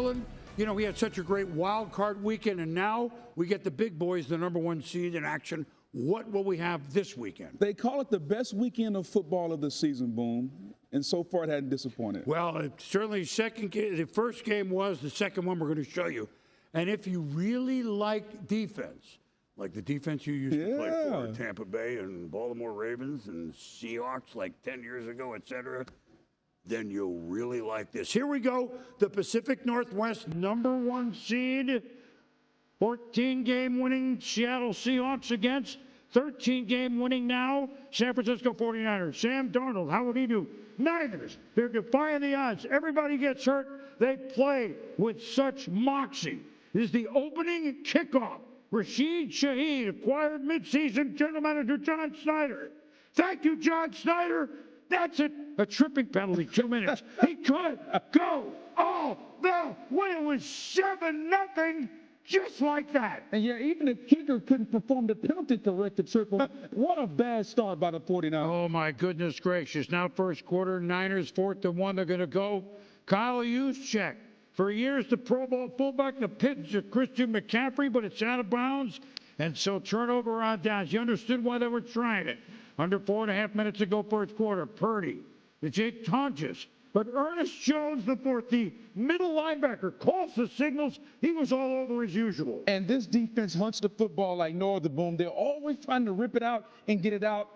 McFarland. You know, we had such a great wild card weekend, and now we get the big boys, the #1 seed in action. What will we have this weekend? They call it the best weekend of football of the season, Boom, and so far it hadn't disappointed. Well, certainly the first game was. The second one we're going to show you. And if you really like defense, like the defense you used to play for in Tampa Bay and Baltimore Ravens and Seahawks like 10 years ago, et cetera, then you'll really like this. Here we go. The Pacific Northwest #1 seed, 14-game winning Seattle Seahawks against 13-game winning now San Francisco 49ers. Sam Darnold, how would he do? Niners, they're defying the odds. Everybody gets hurt. They play with such moxie. This is the opening kickoff. Rashid Shaheed acquired midseason general manager John Snyder. Thank you, John Snyder. That's it. A tripping penalty, 2 minutes. He could go all the way. It was 7-0, just like that. And yeah, even the kicker couldn't perform the penalty corrected circle. What a bad start by the 49ers. Oh, my goodness gracious. Now first quarter, Niners 4-1. They're going to go. Kyle Juszczyk. For years, the Pro Bowl fullback, the pitch of Christian McCaffrey, but it's out of bounds. And so turnover on downs. You understood why they were trying it. Under 4.5 minutes to go first quarter. Purdy, the Jake Tonjes. But Ernest Jones, the fourth, the middle linebacker, calls the signals. He was all over as usual. And this defense hunts the football like no other, Boom. They're always trying to rip it out and get it out.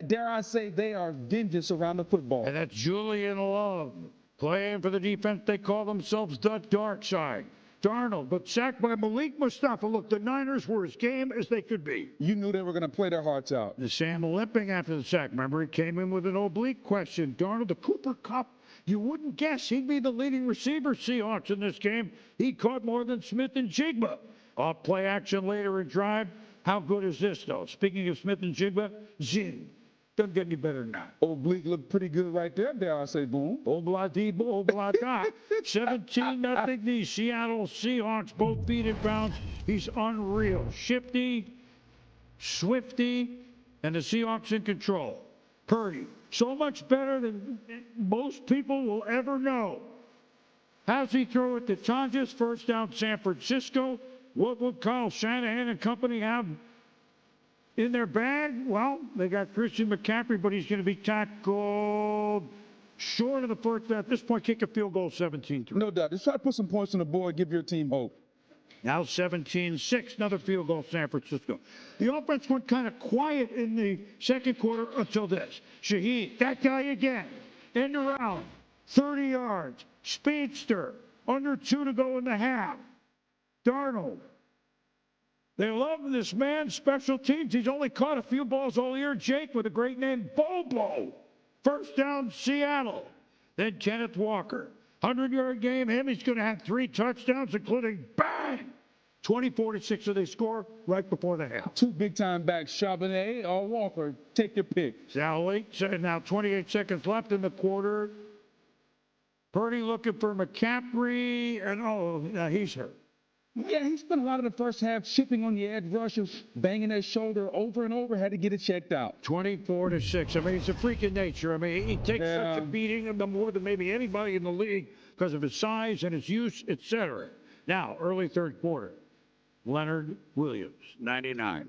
Dare I say, they are vengeance around the football. And that's Julian Love. Playing for the defense, they call themselves the dark side. Darnold, but sacked by Malik Mustafa. Look, the Niners were as game as they could be. You knew they were going to play their hearts out. The Sam limping after the sack. Remember, he came in with an oblique question. Darnold, the Cooper Cup, you wouldn't guess he'd be the leading receiver Seahawks in this game. He caught more than Smith and Jigba. Off play action later in drive. How good is this, though? Speaking of Smith and Jigba, Zin. Doesn't get any better than that. Oblique looked pretty good right there, dare I say, Boom. Obladi-bo, oblada. 17-0, the Seattle Seahawks, both feet in bounds. He's unreal. Shifty, swifty, and the Seahawks in control. Purdy, so much better than most people will ever know. How's he throw it to Tonjes? First down, San Francisco. What would Kyle Shanahan and company have in their bag? Well, they got Christian McCaffrey, but he's going to be tackled short of the first. At this point, kick a field goal, 17-3. No doubt. Just try to put some points on the board, give your team hope. Now 17-6, another field goal, San Francisco. The offense went kind of quiet in the second quarter until this. Shaheed, that guy again, end around, 30 yards, speedster, under 2 to go in the half. Darnold. They love this man, special teams. He's only caught a few balls all year. Jake with a great name, Bobo. First down, Seattle. Then Kenneth Walker. 100-yard game. He's going to have 3 touchdowns, including bang! 24-6, so they score right before the half. 2 big-time backs, Charbonnet or Walker. Take your pick. Now 28 seconds left in the quarter. Purdy looking for McCaffrey, and he's hurt. Yeah, he spent a lot of the first half shipping on the edge rushers, banging his shoulder over and over, had to get it checked out. 24-6. I mean, it's a freak of nature. I mean, he takes such a beating more than maybe anybody in the league because of his size and his use, etc. Now, early third quarter. Leonard Williams, 99.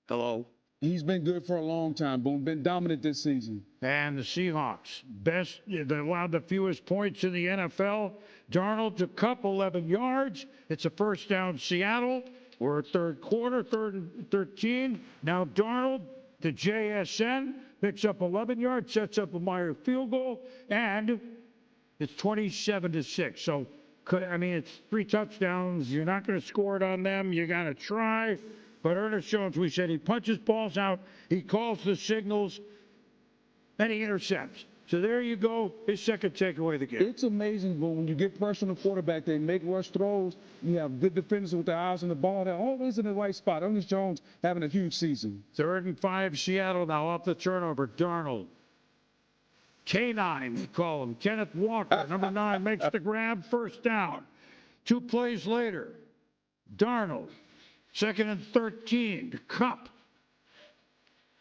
Hello. He's been good for a long time, Boom. Been dominant this season. And the Seahawks, they allowed the fewest points in the NFL. Darnold to Cup, 11 yards. It's a first down, Seattle. We're at third quarter, 3rd and 13. Now Darnold to JSN, picks up 11 yards, sets up a Meyer field goal, and it's 27-6. So, I mean, it's 3 touchdowns. You're not going to score it on them. You got to try. But Ernest Jones, we said he punches balls out, he calls the signals, and he intercepts. So there you go, his second takeaway of the game. It's amazing, but when you get pressure on the quarterback, they make rush throws. You have good defenders with their eyes on the ball. They're always in the right spot. Ernest Jones having a huge season. 3rd and 5, Seattle now off the turnover. Darnold. K9, we call him. Kenneth Walker, number 9, makes the grab, first down. 2 plays later, Darnold. 2nd and 13 to Cup.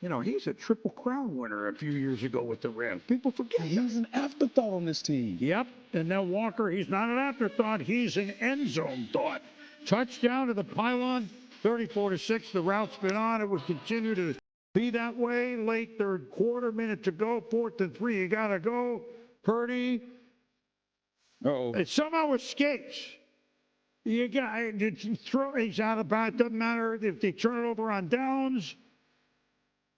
You know, he's a Triple Crown winner a few years ago with the Rams. People forget. He's an afterthought on this team. Yep. And now Walker, he's not an afterthought. He's an end zone thought. Touchdown to the pylon, 34-6. The route's been on. It would continue to be that way. Late third quarter, minute to go. 4th and 3. You got to go. Purdy. Uh-oh. It somehow escapes. You got throw. He's out of bounds. Doesn't matter if they turn it over on downs.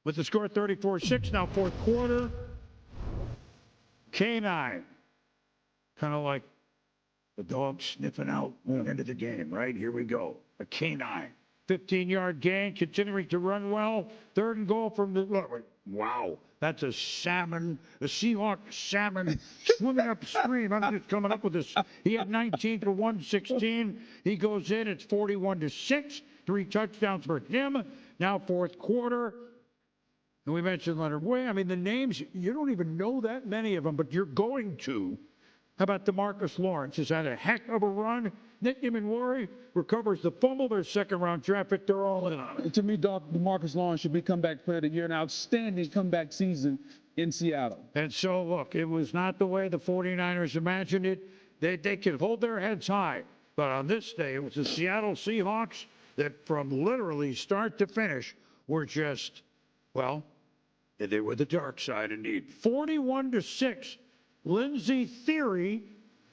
With the score 34-6, now 4th quarter. K9. Kind of like the dog sniffing out the end of the game, right? Here we go. A K9. 15-yard gain, continuing to run well. 3rd and goal from the. Wow. That's a salmon, a Seahawk salmon swimming upstream. I'm just coming up with this. He had 19 for 116. He goes in. It's 41-6. 3 touchdowns for him. Now 4th quarter. And we mentioned Leonard Way. I mean, the names, you don't even know that many of them, but you're going to. How about DeMarcus Lawrence? Has had a heck of a run. Nick Nimanwari recovers the fumble. Their 2nd-round draft pick. They're all in on it. To me, DeMarcus Lawrence should be comeback player of the year. An outstanding comeback season in Seattle. And so, look, it was not the way the 49ers imagined it. They could hold their heads high. But on this day, it was the Seattle Seahawks that from literally start to finish were just, well, they were the dark side indeed. 41-6. Lindsey Theory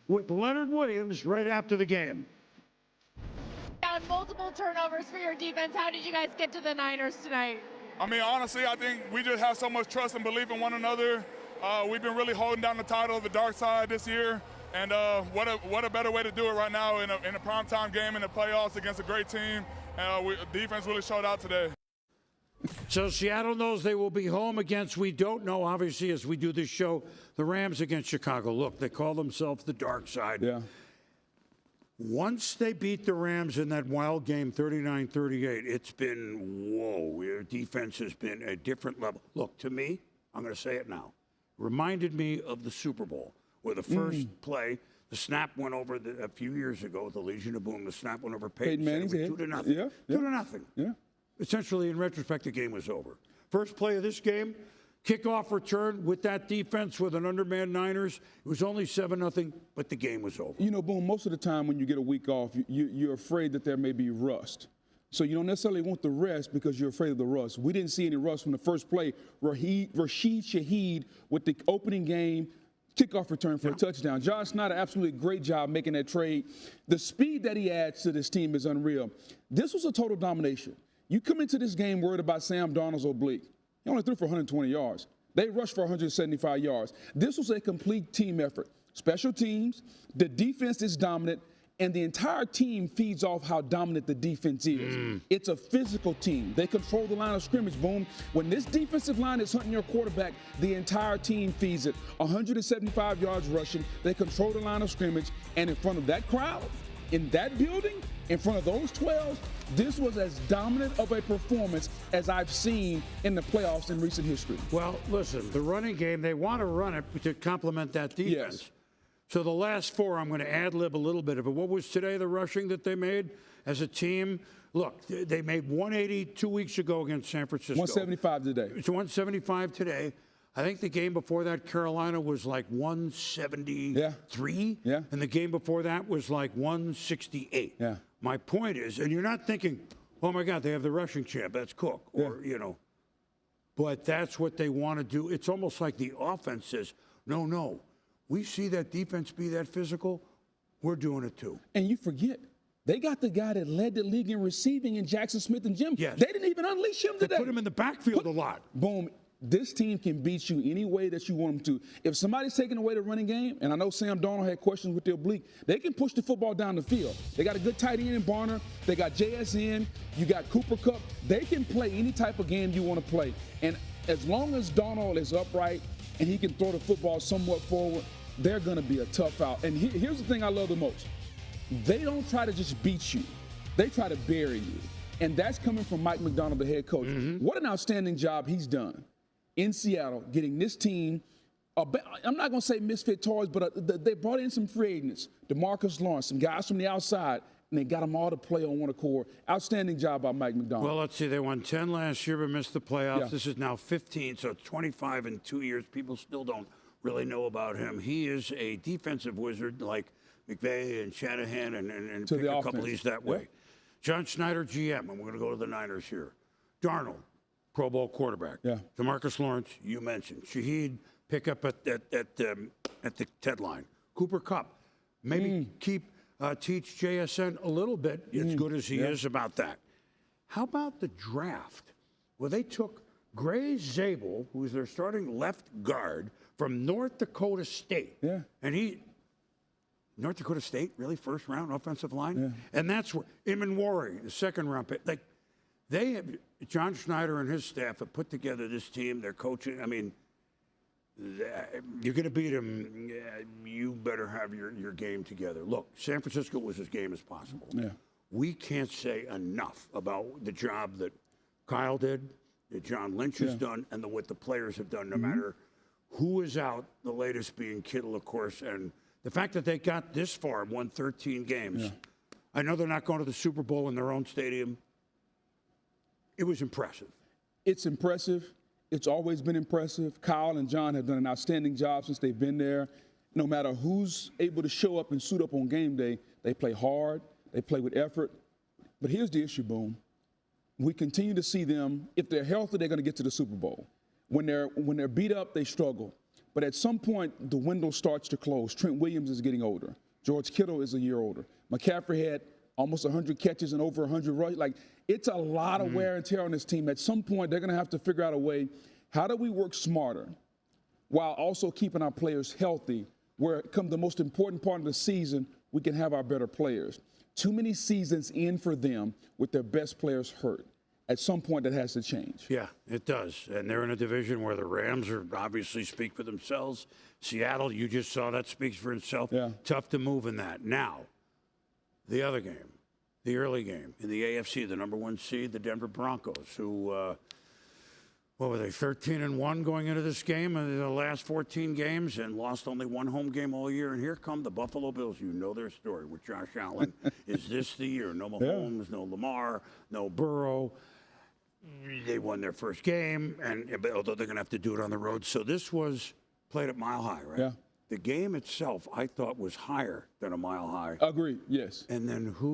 with Leonard Williams right after the game. On multiple turnovers for your defense, how did you guys get to the Niners tonight? I mean, honestly, I think we just have so much trust and belief in one another. We've been really holding down the title of the dark side this year, and what a better way to do it right now in a primetime game in the playoffs against a great team. Defense really showed out today. So Seattle knows they will be home against, we don't know, obviously, as we do this show, the Rams against Chicago. Look, they call themselves the dark side. Yeah. Once they beat the Rams in that wild game, 39-38, it's been, whoa, their defense has been a different level. Look, to me, I'm going to say it now, reminded me of the Super Bowl, where the first play, the snap went over a few years ago, the Legion of Boom, the snap went over Peyton Manning's head. 2-0. Yeah. 2-0. Yeah. Essentially, in retrospect, the game was over. First play of this game, kickoff return with that defense with an undermanned Niners. It was only 7-0, but the game was over. You know, Boom, most of the time when you get a week off, you're afraid that there may be rust. So you don't necessarily want the rest because you're afraid of the rust. We didn't see any rust from the first play. Rashid Shaheed with the opening game kickoff return for a touchdown. John Snyder, absolutely great job making that trade. The speed that he adds to this team is unreal. This was a total domination. You come into this game worried about Sam Darnold's oblique. He only threw for 120 yards. They rushed for 175 yards. This was a complete team effort. Special teams, the defense is dominant, and the entire team feeds off how dominant the defense is. It's a physical team. They control the line of scrimmage, Boom. When this defensive line is hunting your quarterback, the entire team feeds it. 175 yards rushing. They control the line of scrimmage, and in front of that crowd, in that building, in front of those 12, this was as dominant of a performance as I've seen in the playoffs in recent history. Well, listen, the running game, they want to run it to complement that defense. Yes. So the last 4, I'm going to ad-lib a little bit of it. What was today the rushing that they made as a team? Look, they made 180 2 weeks ago against San Francisco. 175 today. It's 175 today. I think the game before that, Carolina, was like 173. Yeah. And the game before that was like 168. Yeah. My point is, and you're not thinking, oh, my God, they have the rushing champ. That's Cook. Or, you know. But that's what they want to do. It's almost like the offense says, no. We see that defense be that physical. We're doing it too. And you forget, they got the guy that led the league in receiving in Jackson Smith and Jim. Yes. They didn't even unleash him today. They put him in the backfield a lot. Boom. This team can beat you any way that you want them to. If somebody's taking away the running game, and I know Sam Darnold had questions with the oblique, they can push the football down the field. They got a good tight end in Barner. They got JSN. You got Cooper Kupp. They can play any type of game you want to play. And as long as Darnold is upright and he can throw the football somewhat forward, they're going to be a tough out. And here's the thing I love the most. They don't try to just beat you. They try to bury you. And that's coming from Mike McDonald, the head coach. What an outstanding job he's done in Seattle, getting this team, I'm not going to say misfit toys, but they brought in some free agents, DeMarcus Lawrence, some guys from the outside, and they got them all to play on one accord. Outstanding job by Mike McDonald. Well, let's see. They won 10 last year but missed the playoffs. Yeah. This is now 15, so it's 25 in 2 years. People still don't really know about him. He is a defensive wizard like McVay and Shanahan and To pick the a couple of offense. these that way. John Schneider, GM, and we're going to go to the Niners here. Darnold, Pro Bowl quarterback. Yeah. DeMarcus Lawrence, you mentioned. Shaheed, pick up at the Ted line. Cooper Kupp, maybe teach JSN a little bit, as good as he is about that. How about the draft? Well, they took Gray Zabel, who is their starting left guard, from North Dakota State. Yeah. And North Dakota State, really, first round offensive line? Yeah. And that's where Imanwari, the second round pick. Like, John Schneider and his staff have put together this team. They're coaching. I mean, you're going to beat them. You better have your game together. Look, San Francisco was as game as possible. Yeah. We can't say enough about the job that Kyle did, that John Lynch has done, and what the players have done, no matter who is out, the latest being Kittle, of course, and the fact that they got this far and won 13 games. Yeah. I know they're not going to the Super Bowl in their own stadium. It was impressive. It's impressive. It's always been impressive. Kyle and John have done an outstanding job since they've been there. No matter who's able to show up and suit up on game day, they play hard, they play with effort. But here's the issue, Boom. We continue to see them, if they're healthy, they're going to get to the Super Bowl. When they're beat up, they struggle. But at some point, the window starts to close. Trent Williams is getting older. George Kittle is a year older. McCaffrey had almost 100 catches and over 100 rushes. Like, it's a lot of wear and tear on this team. At some point, they're going to have to figure out a way, how do we work smarter while also keeping our players healthy, where it comes the most important part of the season, we can have our better players. Too many seasons in for them with their best players hurt. At some point, that has to change. Yeah, it does. And they're in a division where the Rams are obviously speak for themselves. Seattle, you just saw that speaks for itself. Yeah. Tough to move in that. Now, the other game, the early game in the AFC, the number 1 seed, the Denver Broncos, who, what were they, 13-1 going into this game in the last 14 games and lost only 1 home game all year. And here come the Buffalo Bills. You know their story with Josh Allen. Is this the year? No Mahomes, no Lamar, no Burrow. They won their first game, although they're going to have to do it on the road. So this was played at Mile High, right? Yeah. The game itself, I thought, was higher than a Mile High. Agreed, yes. And then who